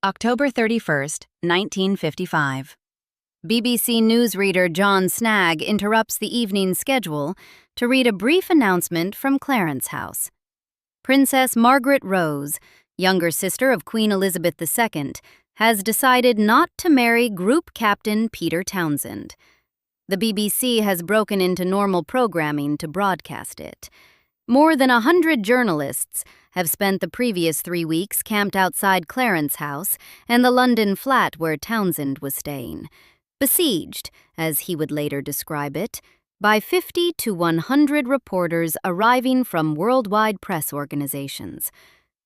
October 31st, 1955. BBC newsreader John Snagge interrupts the evening schedule to read a brief announcement from Clarence House. Princess Margaret Rose, younger sister of Queen Elizabeth II, has decided not to marry Group Captain Peter Townsend. The BBC has broken into normal programming to broadcast it. More than 100 journalists have spent the previous 3 weeks camped outside Clarence House and the London flat where Townsend was staying, besieged, as he would later describe it, by 50 to 100 reporters arriving from worldwide press organizations.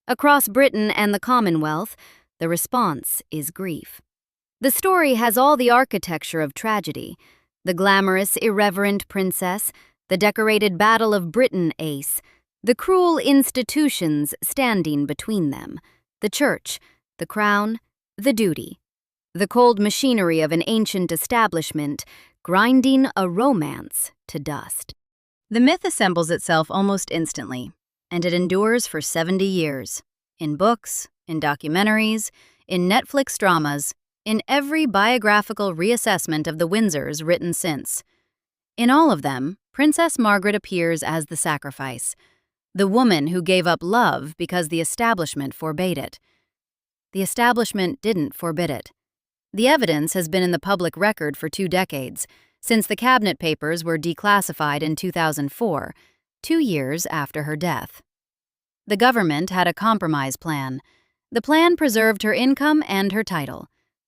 Across Britain and the Commonwealth, the response is grief. The story has all the architecture of tragedy: the glamorous, irreverent princess, the decorated Battle of Britain ace, the cruel institutions standing between them, the church, the crown, the duty, the cold machinery of an ancient establishment grinding a romance to dust. The myth assembles itself almost instantly, and it endures for 70 years, in books, in documentaries, in Netflix dramas, in every biographical reassessment of the Windsors written since. In all of them, Princess Margaret appears as the sacrifice, the woman who gave up love because the establishment forbade it. The establishment didn't forbid it. The evidence has been in the public record for 2 decades, since the cabinet papers were declassified in 2004, 2 years after her death. The government had a compromise plan. The plan preserved her income and her title.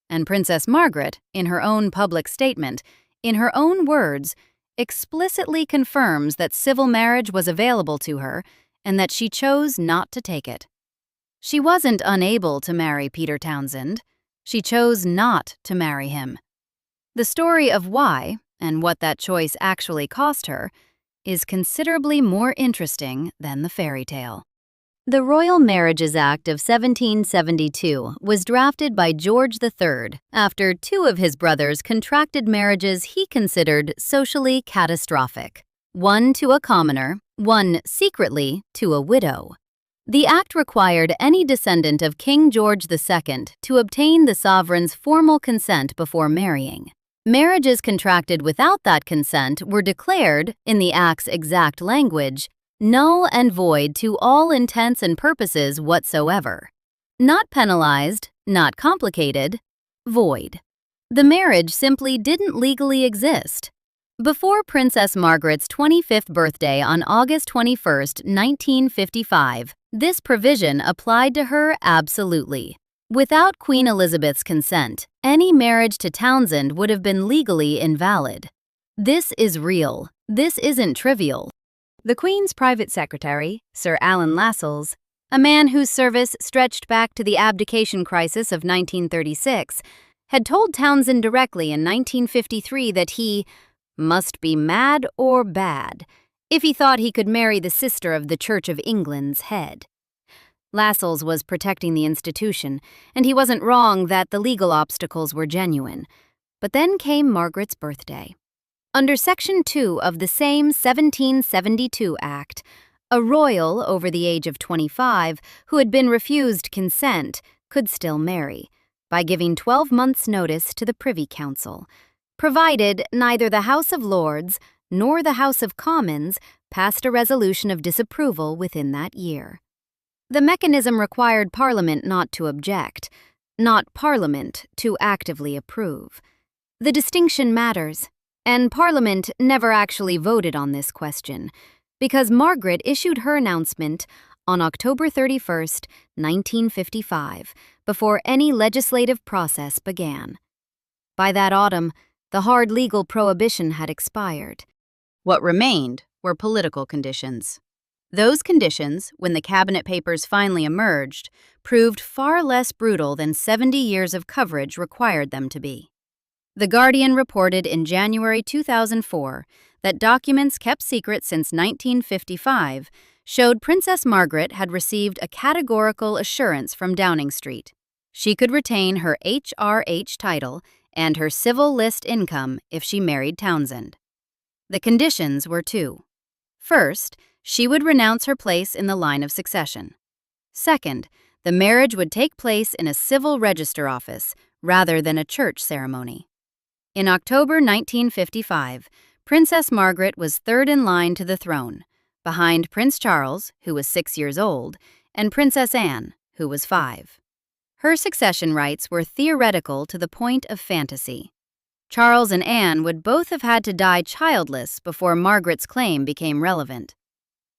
And Princess Margaret, in her own public statement, in her own words, explicitly confirms that civil marriage was available to her and that she chose not to take it. She wasn't unable to marry Peter Townsend. She chose not to marry him. The story of why, and what that choice actually cost her, is considerably more interesting than the fairy tale. The Royal Marriages Act of 1772 was drafted by George III after 2 of his brothers contracted marriages he considered socially catastrophic, one to a commoner, one secretly to a widow. The act required any descendant of King George II to obtain the sovereign's formal consent before marrying. Marriages contracted without that consent were declared, in the act's exact language, null and void to all intents and purposes whatsoever. Not penalized, not complicated, void. The marriage simply didn't legally exist. Before Princess Margaret's 25th birthday on August 21, 1955, this provision applied to her absolutely. Without Queen Elizabeth's consent, any marriage to Townsend would have been legally invalid. This is real. This isn't trivial. The Queen's private secretary, Sir Alan Lascelles, a man whose service stretched back to the abdication crisis of 1936, had told Townsend directly in 1953 that he must be mad or bad if he thought he could marry the sister of the Church of England's head. Lascelles was protecting the institution, and he wasn't wrong that the legal obstacles were genuine. But then came Margaret's birthday. Under Section 2 of the same 1772 Act, a royal over the age of 25 who had been refused consent could still marry, by giving 12 months' notice to the Privy Council, provided neither the House of Lords nor the House of Commons passed a resolution of disapproval within that year. The mechanism required Parliament not to object, not Parliament to actively approve. The distinction matters. And Parliament never actually voted on this question, because Margaret issued her announcement on October 31, 1955, before any legislative process began. By that autumn, the hard legal prohibition had expired. What remained were political conditions. Those conditions, when the cabinet papers finally emerged, proved far less brutal than 70 years of coverage required them to be. The Guardian reported in January 2004 that documents kept secret since 1955 showed Princess Margaret had received a categorical assurance from Downing Street. She could retain her HRH title and her civil list income if she married Townsend. The conditions were 2. First, she would renounce her place in the line of succession. Second, The marriage would take place in a civil register office rather than a church ceremony. In October 1955, Princess Margaret was third in line to the throne, behind Prince Charles, who was 6 years old, and Princess Anne, who was 5. Her succession rights were theoretical to the point of fantasy. Charles and Anne would both have had to die childless before Margaret's claim became relevant.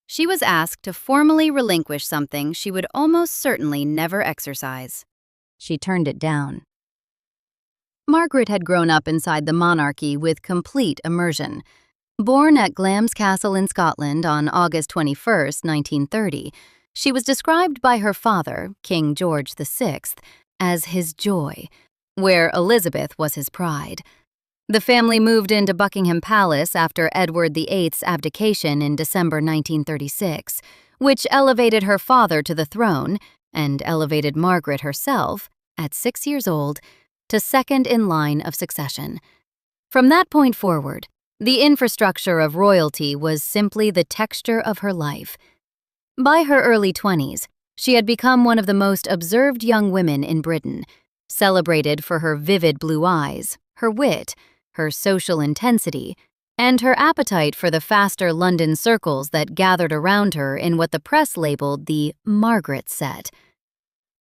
She was asked to formally relinquish something she would almost certainly never exercise. She turned it down. Margaret had grown up inside the monarchy with complete immersion. Born at Glamis Castle in Scotland on August 21, 1930, she was described by her father, King George VI, as his joy, where Elizabeth was his pride. The family moved into Buckingham Palace after Edward VIII's abdication in December 1936, which elevated her father to the throne and elevated Margaret herself, at 6 years old, to second in line of succession. From that point forward, the infrastructure of royalty was simply the texture of her life. By her early 20s, she had become one of the most observed young women in Britain, celebrated for her vivid blue eyes, her wit, her social intensity, and her appetite for the faster London circles that gathered around her in what the press labeled the Margaret set.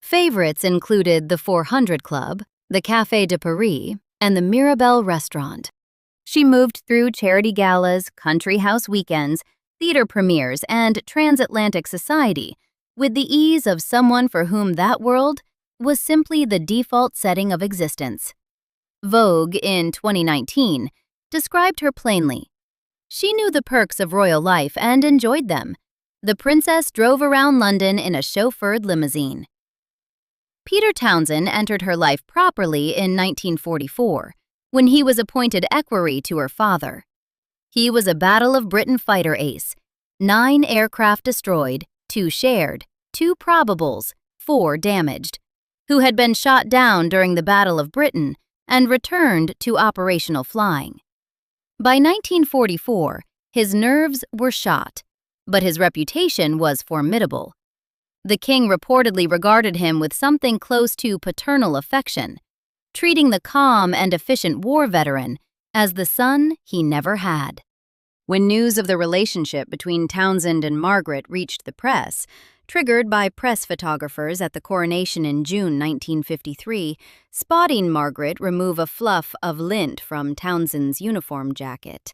Favorites included the 400 Club, the Café de Paris, and the Mirabelle restaurant. She moved through charity galas, country house weekends, theater premieres, and transatlantic society with the ease of someone for whom that world was simply the default setting of existence. Vogue, in 2019, described her plainly. She knew the perks of royal life and enjoyed them. The princess drove around London in a chauffeured limousine. Peter Townsend entered her life properly in 1944, when he was appointed equerry to her father. He was a Battle of Britain fighter ace, 9 aircraft destroyed, 2 shared, 2 probables, 4 damaged, who had been shot down during the Battle of Britain and returned to operational flying. By 1944, his nerves were shot, but his reputation was formidable. The king reportedly regarded him with something close to paternal affection, treating the calm and efficient war veteran as the son he never had. When news of the relationship between Townsend and Margaret reached the press, triggered by press photographers at the coronation in June 1953, spotting Margaret remove a fluff of lint from Townsend's uniform jacket,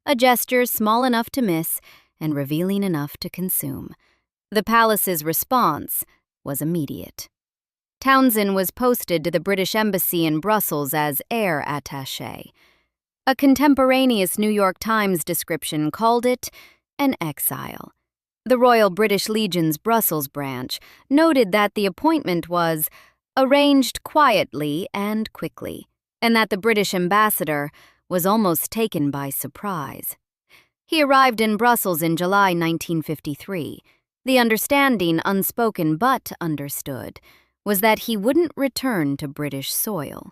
a gesture small enough to miss and revealing enough to consume. The palace's response was immediate. Townsend was posted to the British Embassy in Brussels as air attaché. A contemporaneous New York Times description called it an exile. The Royal British Legion's Brussels branch noted that the appointment was arranged quietly and quickly, and that the British ambassador was almost taken by surprise. He arrived in Brussels in July 1953. The understanding, unspoken but understood, was that he wouldn't return to British soil.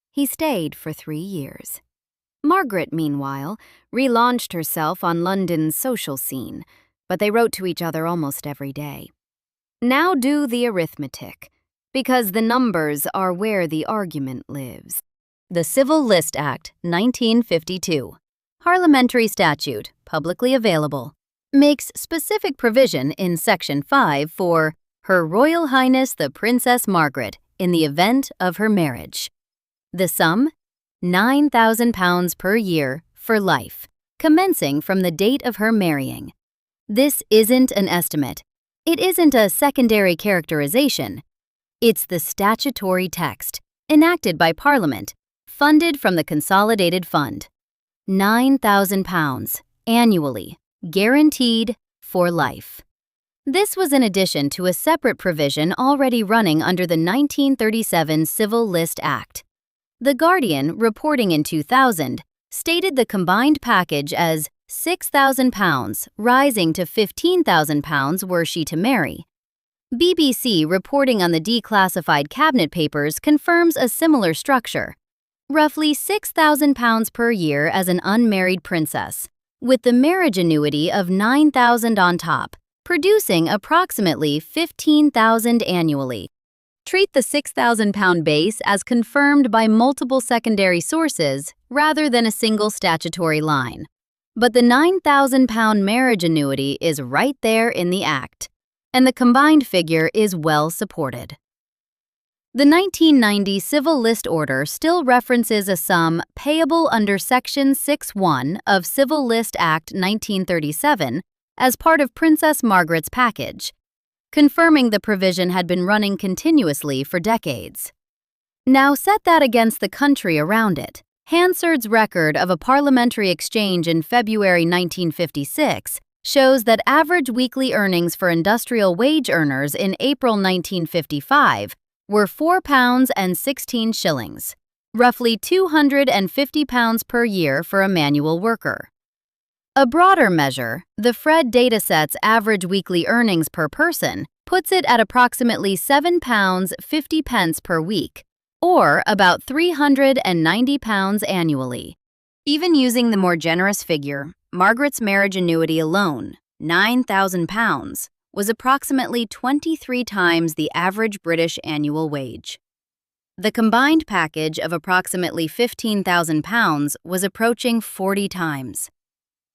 He stayed for 3 years. Margaret, meanwhile, relaunched herself on London's social scene, but they wrote to each other almost every day. Now do the arithmetic, because the numbers are where the argument lives. The Civil List Act, 1952, parliamentary statute, publicly available, makes specific provision in Section 5 for Her Royal Highness the Princess Margaret in the event of her marriage. The sum, £9,000 per year for life, commencing from the date of her marrying. This isn't an estimate. It isn't a secondary characterization. It's the statutory text, enacted by Parliament, funded from the Consolidated Fund. £9,000 annually, guaranteed for life. This was in addition to a separate provision already running under the 1937 Civil List Act. The Guardian, reporting in 2000, stated the combined package as £6,000, rising to £15,000 were she to marry. BBC, reporting on the declassified cabinet papers, confirms a similar structure. Roughly £6,000 per year as an unmarried princess, with the marriage annuity of £9,000 on top, producing approximately 15,000 annually. Treat the 6,000-pound base as confirmed by multiple secondary sources rather than a single statutory line. But the 9,000-pound marriage annuity is right there in the Act, and the combined figure is well supported. The 1990 Civil List Order still references a sum payable under Section 6.1 of Civil List Act 1937 as part of Princess Margaret's package, confirming the provision had been running continuously for decades. Now set that against the country around it. Hansard's record of a parliamentary exchange in February 1956 shows that average weekly earnings for industrial wage earners in April 1955 were £4.16, roughly £250 per year for a manual worker. A broader measure, the Fred dataset's average weekly earnings per person puts it at approximately £7.50 per week, or about £390 annually. Even using the more generous figure, Margaret's marriage annuity alone, £9,000, was approximately 23 times the average British annual wage. The combined package of approximately £15,000 was approaching 40 times.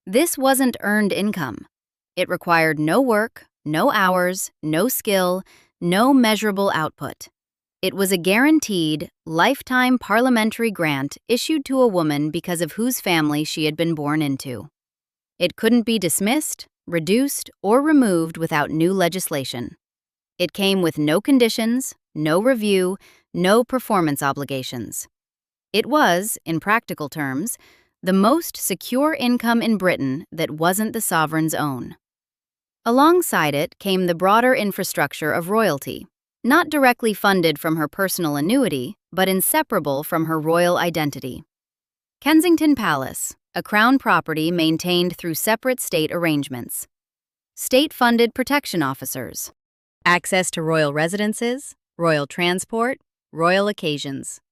This wasn't earned income. It required no work, no hours, no skill, no measurable output. It was a guaranteed, lifetime parliamentary grant issued to a woman because of whose family she had been born into. It couldn't be dismissed, reduced, or removed without new legislation. It came with no conditions, no review, no performance obligations. It was, in practical terms, the most secure income in Britain that wasn't the sovereign's own. Alongside it came the broader infrastructure of royalty, not directly funded from her personal annuity, but inseparable from her royal identity. Kensington Palace, a crown property maintained through separate state arrangements. State-funded protection officers. Access to royal residences, royal transport, royal occasions.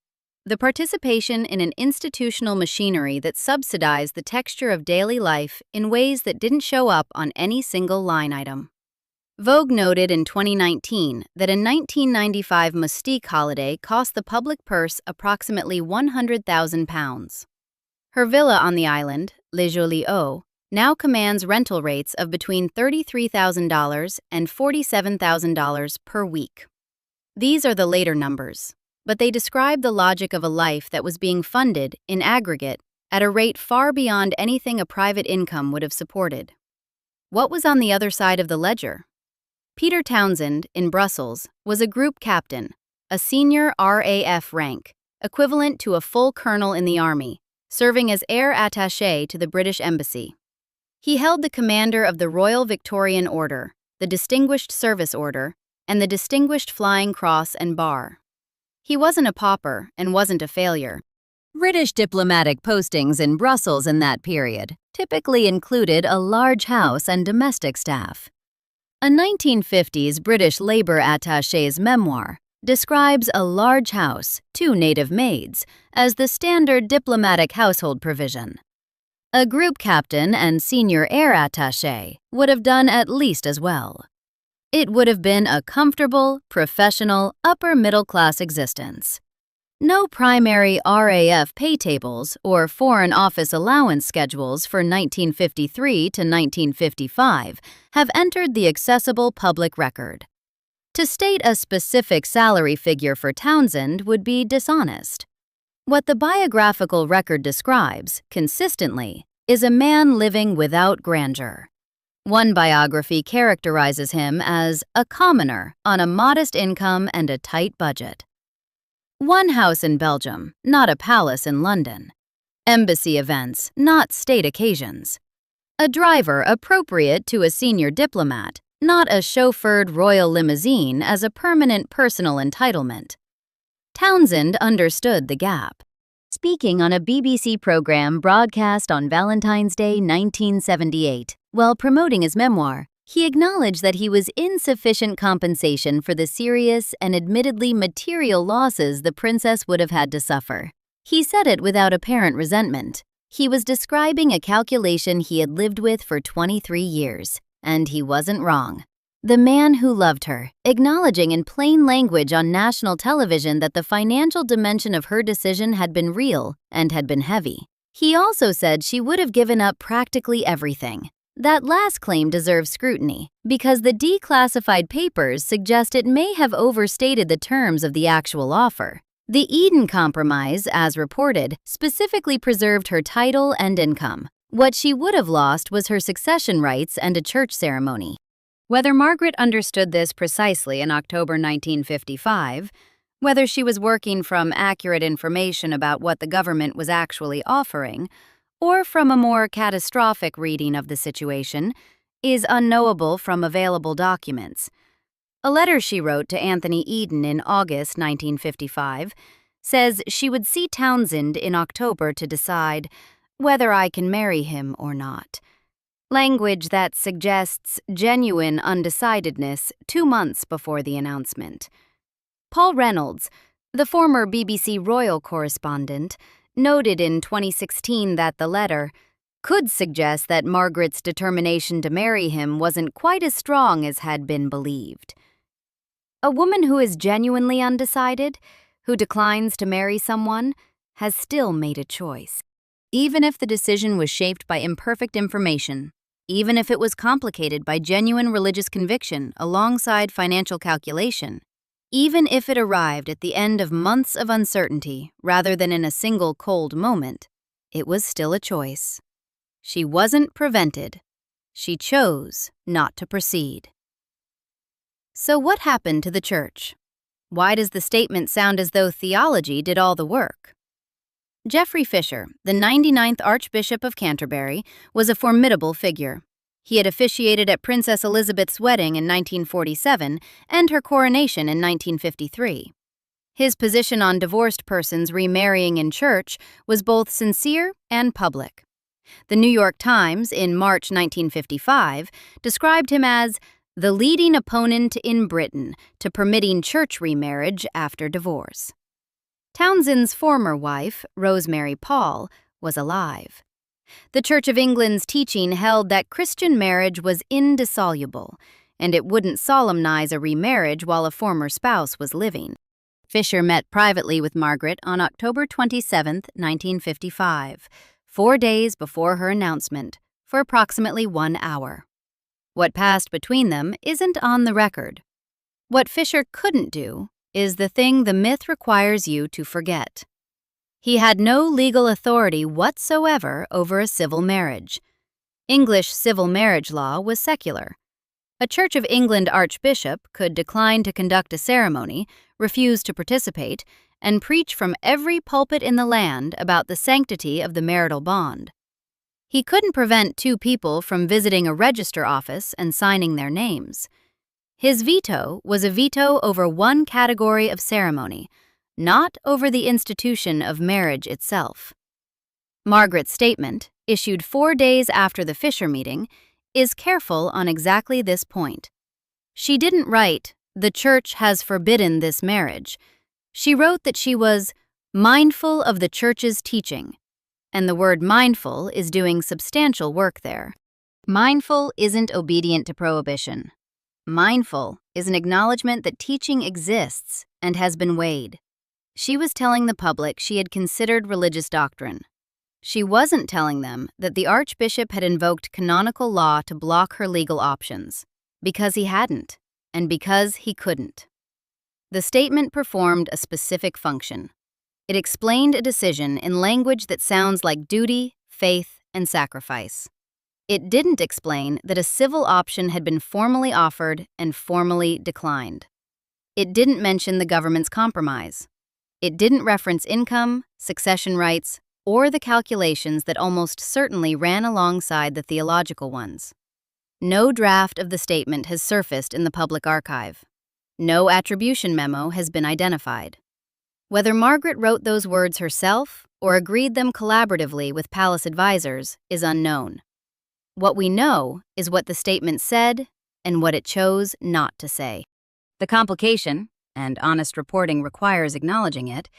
The participation in an institutional machinery that subsidized the texture of daily life in ways that didn't show up on any single line item. Vogue noted in 2019 that a 1995 Mustique holiday cost the public purse approximately £100,000. Her villa on the island, Les Jolies Eaux, now commands rental rates of between $33,000 and $47,000 per week. These are the later numbers, but they describe the logic of a life that was being funded, in aggregate, at a rate far beyond anything a private income would have supported. What was on the other side of the ledger? Peter Townsend, in Brussels, was a group captain, a senior RAF rank, equivalent to a full colonel in the army, serving as air attaché to the British Embassy. He held the commander of the Royal Victorian Order, the Distinguished Service Order, and the Distinguished Flying Cross and Bar. He wasn't a pauper and wasn't a failure. British diplomatic postings in Brussels in that period typically included a large house and domestic staff. A 1950s British Labour attaché's memoir describes a large house, 2 native maids, as the standard diplomatic household provision. A group captain and senior air attaché would have done at least as well. It would have been a comfortable, professional, upper-middle-class existence. No primary RAF pay tables or Foreign Office allowance schedules for 1953 to 1955 have entered the accessible public record. To state a specific salary figure for Townsend would be dishonest. What the biographical record describes, consistently, is a man living without grandeur. One biography characterizes him as a commoner on a modest income and a tight budget. One house in Belgium, not a palace in London. Embassy events, not state occasions. A driver appropriate to a senior diplomat, not a chauffeured royal limousine as a permanent personal entitlement. Townsend understood the gap. Speaking on a BBC program broadcast on Valentine's Day 1978, while promoting his memoir, he acknowledged that he was insufficient compensation for the serious and admittedly material losses the princess would have had to suffer. He said it without apparent resentment. He was describing a calculation he had lived with for 23 years. And he wasn't wrong. The man who loved her, acknowledging in plain language on national television that the financial dimension of her decision had been real and had been heavy. He also said she would have given up practically everything. That last claim deserves scrutiny because the declassified papers suggest it may have overstated the terms of the actual offer. The Eden Compromise, as reported, specifically preserved her title and income. What she would have lost was her succession rights and a church ceremony. Whether Margaret understood this precisely in October 1955, whether she was working from accurate information about what the government was actually offering, or from a more catastrophic reading of the situation, is unknowable from available documents. A letter she wrote to Anthony Eden in August 1955 says she would see Townsend in October to decide whether I can marry him or not. Language that suggests genuine undecidedness 2 months before the announcement. Paul Reynolds, the former BBC Royal correspondent, noted in 2016 that the letter could suggest that Margaret's determination to marry him wasn't quite as strong as had been believed. A woman who is genuinely undecided, who declines to marry someone, has still made a choice. Even if the decision was shaped by imperfect information, even if it was complicated by genuine religious conviction alongside financial calculation, even if it arrived at the end of months of uncertainty rather than in a single cold moment, it was still a choice. She wasn't prevented. She chose not to proceed. So what happened to the church? Why does the statement sound as though theology did all the work? Geoffrey Fisher, the 99th Archbishop of Canterbury, was a formidable figure. He had officiated at Princess Elizabeth's wedding in 1947 and her coronation in 1953. His position on divorced persons remarrying in church was both sincere and public. The New York Times, in March 1955, described him as the leading opponent in Britain to permitting church remarriage after divorce. Townsend's former wife, Rosemary Paul, was alive. The Church of England's teaching held that Christian marriage was indissoluble, and it wouldn't solemnize a remarriage while a former spouse was living. Fisher met privately with Margaret on October 27, 1955, 4 days before her announcement, for approximately 1 hour. What passed between them isn't on the record. What Fisher couldn't do is the thing the myth requires you to forget. He had no legal authority whatsoever over a civil marriage. English civil marriage law was secular. A Church of England archbishop could decline to conduct a ceremony, refuse to participate, and preach from every pulpit in the land about the sanctity of the marital bond. He couldn't prevent 2 people from visiting a register office and signing their names. His veto was a veto over one category of ceremony, not over the institution of marriage itself. Margaret's statement, issued 4 days after the Fisher meeting, is careful on exactly this point. She didn't write, "The Church has forbidden this marriage." She wrote that she was mindful of the Church's teaching, and the word mindful is doing substantial work there. Mindful isn't obedient to prohibition. Mindful is an acknowledgement that teaching exists and has been weighed. She was telling the public she had considered religious doctrine. She wasn't telling them that the Archbishop had invoked canonical law to block her legal options, because he hadn't, and because he couldn't. The statement performed a specific function. It explained a decision in language that sounds like duty, faith, and sacrifice. It didn't explain that a civil option had been formally offered and formally declined. It didn't mention the government's compromise. It didn't reference income, succession rights, or the calculations that almost certainly ran alongside the theological ones. No draft of the statement has surfaced in the public archive. No attribution memo has been identified. Whether Margaret wrote those words herself or agreed them collaboratively with palace advisors is unknown. What we know is what the statement said and what it chose not to say. The complication, and honest reporting requires acknowledging it,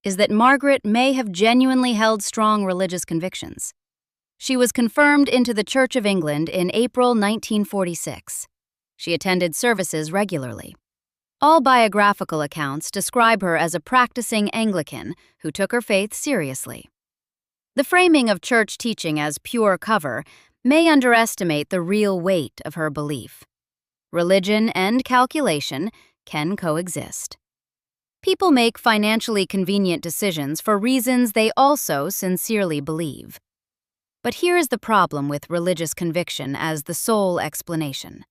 is that Margaret may have genuinely held strong religious convictions. She was confirmed into the Church of England in April 1946. She attended services regularly. All biographical accounts describe her as a practicing Anglican who took her faith seriously. The framing of church teaching as pure cover may underestimate the real weight of her belief. Religion and calculation can coexist. People make financially convenient decisions for reasons they also sincerely believe. But here is the problem with religious conviction as the sole explanation.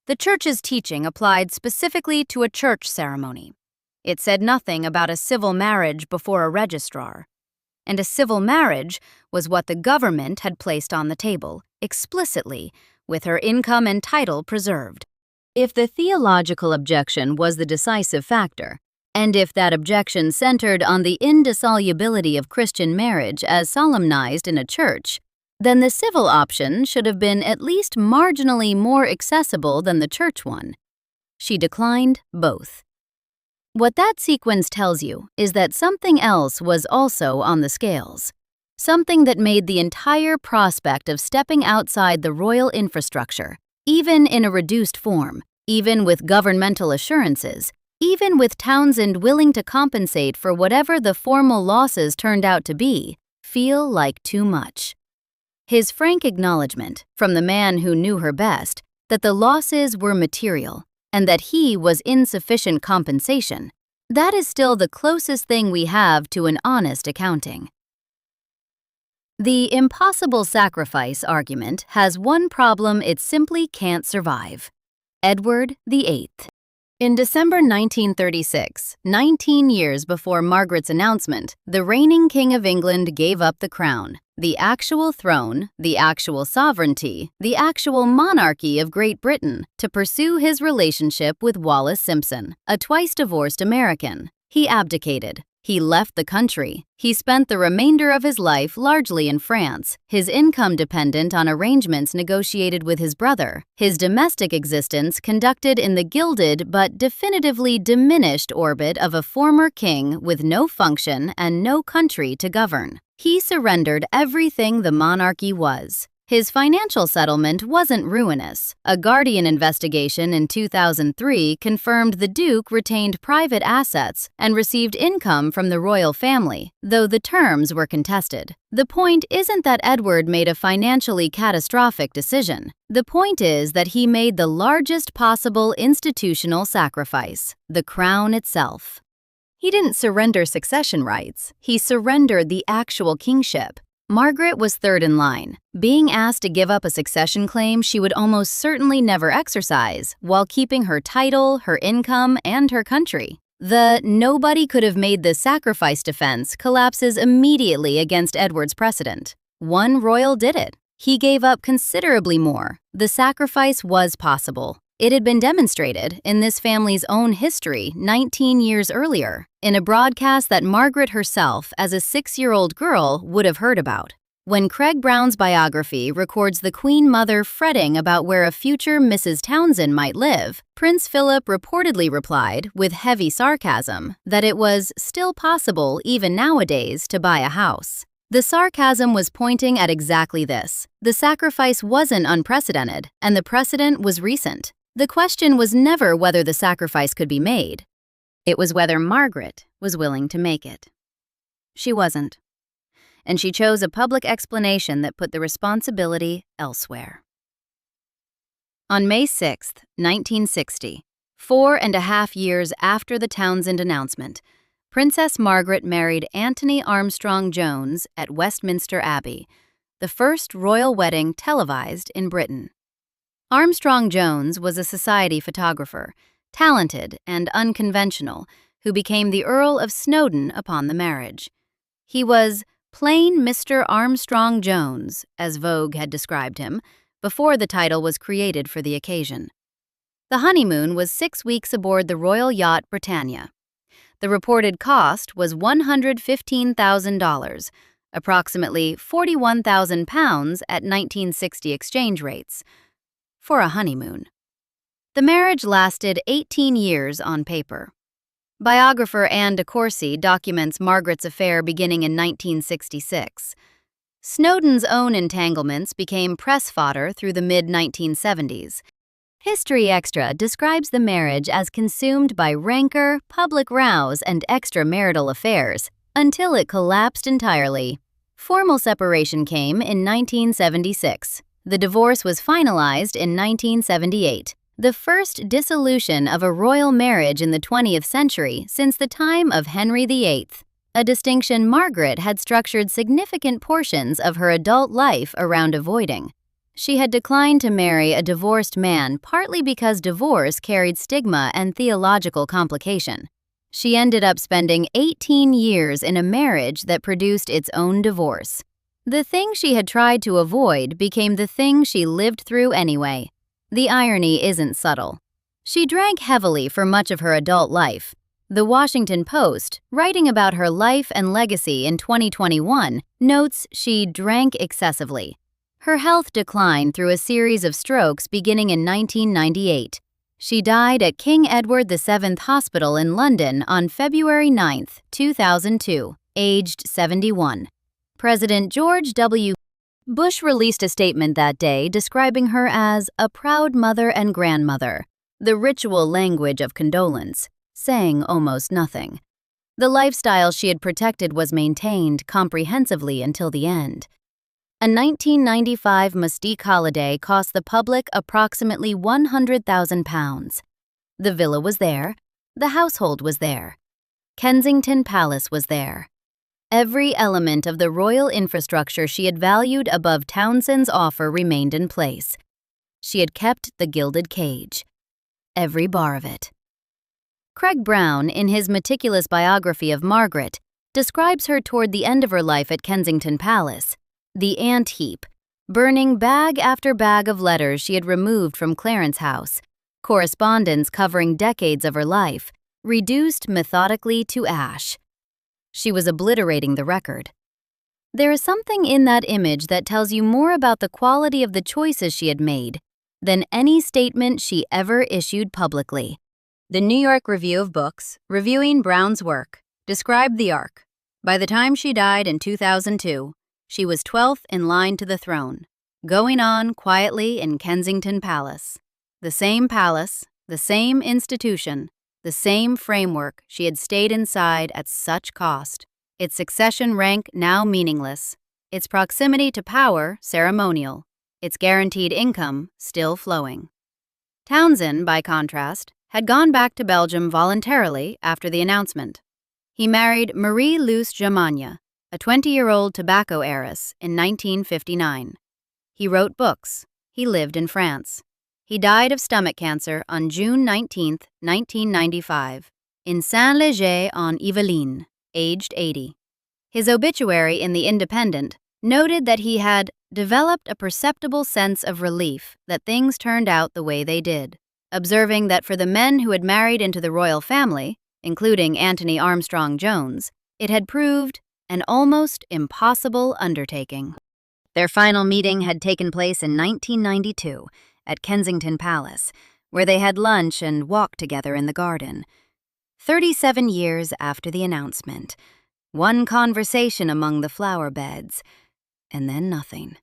The Church's teaching applied specifically to a church ceremony. It said nothing about a civil marriage before a registrar. And a civil marriage was what the government had placed on the table, explicitly, with her income and title preserved. If the theological objection was the decisive factor, and if that objection centered on the indissolubility of Christian marriage as solemnized in a church, then the civil option should have been at least marginally more accessible than the church one. She declined both. What that sequence tells you is that something else was also on the scales, something that made the entire prospect of stepping outside the royal infrastructure, even in a reduced form, even with governmental assurances, even with Townsend willing to compensate for whatever the formal losses turned out to be, feel like too much. His frank acknowledgement, from the man who knew her best, that the losses were material and that he was insufficient compensation, that is still the closest thing we have to an honest accounting. The impossible sacrifice argument has one problem it simply can't survive: Edward VIII. In December 1936, 19 years before Margaret's announcement, the reigning King of England gave up the crown, the actual throne, the actual sovereignty, the actual monarchy of Great Britain, to pursue his relationship with Wallis Simpson, a twice-divorced American. He abdicated. He left the country. He spent the remainder of his life largely in France, his income dependent on arrangements negotiated with his brother, his domestic existence conducted in the gilded but definitively diminished orbit of a former king with no function and no country to govern. He surrendered everything the monarchy was. His financial settlement wasn't ruinous. A Guardian investigation in 2003 confirmed the Duke retained private assets and received income from the royal family, though the terms were contested. The point isn't that Edward made a financially catastrophic decision. The point is that he made the largest possible institutional sacrifice: the crown itself. He didn't surrender succession rights. He surrendered the actual kingship. Margaret was third in line, being asked to give up a succession claim she would almost certainly never exercise, while keeping her title, her income, and her country. The "nobody could have made this sacrifice" defense collapses immediately against Edward's precedent. One royal did it. He gave up considerably more. The sacrifice was possible. It had been demonstrated in this family's own history 19 years earlier, in a broadcast that Margaret herself, as a 6-year-old girl, would have heard about. When Craig Brown's biography records the Queen Mother fretting about where a future Mrs. Townsend might live, Prince Philip reportedly replied, with heavy sarcasm, that it was still possible even nowadays to buy a house. The sarcasm was pointing at exactly this. The sacrifice wasn't unprecedented, and the precedent was recent. The question was never whether the sacrifice could be made. It was whether Margaret was willing to make it. She wasn't. And she chose a public explanation that put the responsibility elsewhere. On May 6, 1960, 4.5 years after the Townsend announcement, Princess Margaret married Anthony Armstrong Jones at Westminster Abbey, the first royal wedding televised in Britain. Armstrong Jones was a society photographer, talented and unconventional, who became the Earl of Snowdon upon the marriage. He was plain Mr. Armstrong Jones, as Vogue had described him, before the title was created for the occasion. The honeymoon was 6 weeks aboard the royal yacht Britannia. The reported cost was $115,000, approximately £41,000 at 1960 exchange rates, for a honeymoon. The marriage lasted 18 years on paper. Biographer Anne de Courcy documents Margaret's affair beginning in 1966. Snowden's own entanglements became press fodder through the mid-1970s. History Extra describes the marriage as consumed by rancor, public rows, and extramarital affairs, until it collapsed entirely. Formal separation came in 1976. The divorce was finalized in 1978, the first dissolution of a royal marriage in the 20th century since the time of Henry VIII, a distinction Margaret had structured significant portions of her adult life around avoiding. She had declined to marry a divorced man partly because divorce carried stigma and theological complication. She ended up spending 18 years in a marriage that produced its own divorce. The thing she had tried to avoid became the thing she lived through anyway. The irony isn't subtle. She drank heavily for much of her adult life. The Washington Post, writing about her life and legacy in 2021, notes she drank excessively. Her health declined through a series of strokes beginning in 1998. She died at King Edward VII Hospital in London on February 9, 2002, aged 71. President George W. Bush released a statement that day describing her as a proud mother and grandmother, the ritual language of condolence, saying almost nothing. The lifestyle she had protected was maintained comprehensively until the end. A 1995 Mustique holiday cost the public approximately £100,000. The villa was there. The household was there. Kensington Palace was there. Every element of the royal infrastructure she had valued above Townsend's offer remained in place. She had kept the gilded cage. Every bar of it. Craig Brown, in his meticulous biography of Margaret, describes her toward the end of her life at Kensington Palace. The ant heap, burning bag after bag of letters she had removed from Clarence House, correspondence covering decades of her life, reduced methodically to ash. She was obliterating the record. There is something in that image that tells you more about the quality of the choices she had made than any statement she ever issued publicly. The New York Review of Books, reviewing Brown's work, described the arc. By the time she died in 2002, she was 12th in line to the throne, going on quietly in Kensington Palace. The same palace, the same institution, the same framework she had stayed inside at such cost. Its succession rank now meaningless, its proximity to power ceremonial, its guaranteed income still flowing. Townsend, by contrast, had gone back to Belgium voluntarily after the announcement. He married Marie-Luce Germagne, a 20-year-old tobacco heiress, in 1959. He wrote books. He lived in France. He died of stomach cancer on June 19, 1995, in Saint-Léger-en-Yvelines, aged 80. His obituary in The Independent noted that he had developed a perceptible sense of relief that things turned out the way they did, observing that for the men who had married into the royal family, including Anthony Armstrong Jones, it had proved an almost impossible undertaking. Their final meeting had taken place in 1992 at Kensington Palace, where they had lunch and walked together in the garden. 37 years after the announcement, one conversation among the flower beds, and then nothing.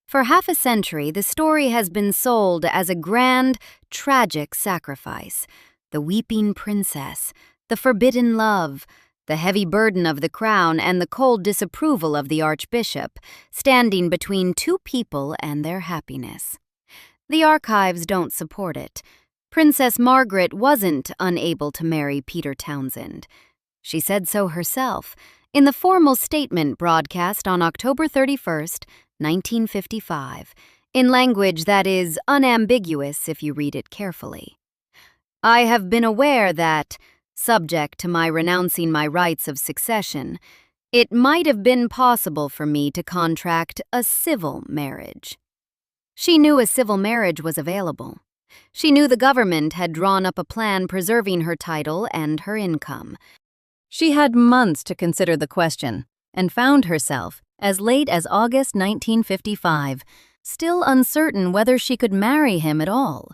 For half a century, the story has been sold as a grand, tragic sacrifice. The weeping princess, the forbidden love, the heavy burden of the crown and the cold disapproval of the archbishop, standing between two people and their happiness. The archives don't support it. Princess Margaret wasn't unable to marry Peter Townsend. She said so herself in the formal statement broadcast on October 31, 1955, in language that is unambiguous if you read it carefully. I have been aware that, subject to my renouncing my rights of succession, it might have been possible for me to contract a civil marriage. She knew a civil marriage was available. She knew the government had drawn up a plan preserving her title and her income. She had months to consider the question and found herself, as late as August 1955, still uncertain whether she could marry him at all.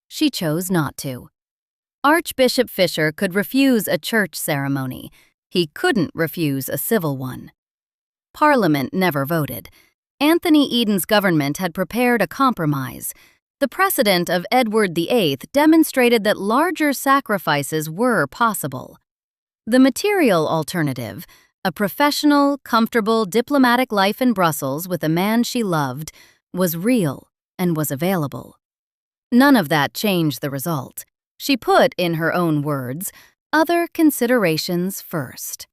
She chose not to. Archbishop Fisher could refuse a church ceremony. He couldn't refuse a civil one. Parliament never voted. Anthony Eden's government had prepared a compromise. The precedent of Edward VIII demonstrated that larger sacrifices were possible. The material alternative, a professional, comfortable, diplomatic life in Brussels with a man she loved, was real and was available. None of that changed the result. She put, in her own words, other considerations first.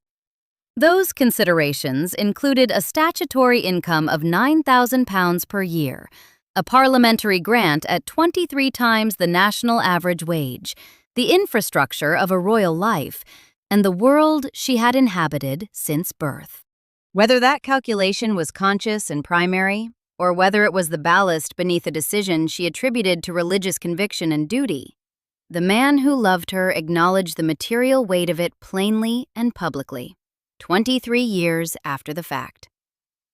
Those considerations included a statutory income of £9,000 per year, a parliamentary grant at 23 times the national average wage, the infrastructure of a royal life, and the world she had inhabited since birth. Whether that calculation was conscious and primary, or whether it was the ballast beneath a decision she attributed to religious conviction and duty, the man who loved her acknowledged the material weight of it plainly and publicly, 23 years after the fact.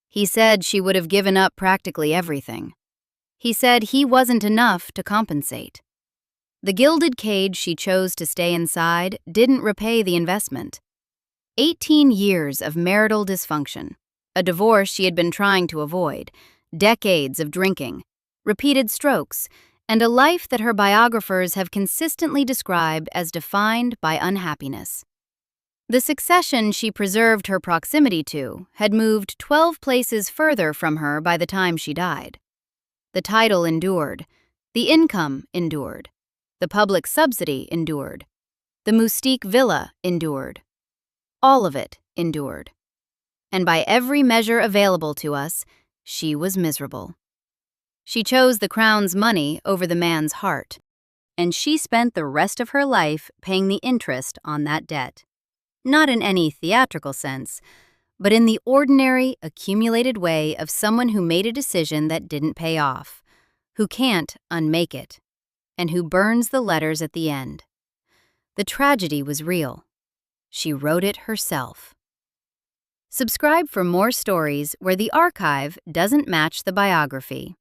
He said she would have given up practically everything. He said he wasn't enough to compensate. The gilded cage she chose to stay inside didn't repay the investment. 18 years of marital dysfunction, a divorce she had been trying to avoid, decades of drinking, repeated strokes, and a life that her biographers have consistently described as defined by unhappiness. The succession she preserved her proximity to had moved 12 places further from her by the time she died. The title endured, the income endured, the public subsidy endured, the Moustique Villa endured. All of it endured. And by every measure available to us, she was miserable. She chose the crown's money over the man's heart, and she spent the rest of her life paying the interest on that debt. Not in any theatrical sense, but in the ordinary, accumulated way of someone who made a decision that didn't pay off, who can't unmake it, and who burns the letters at the end. The tragedy was real. She wrote it herself. Subscribe for more stories where the archive doesn't match the biography.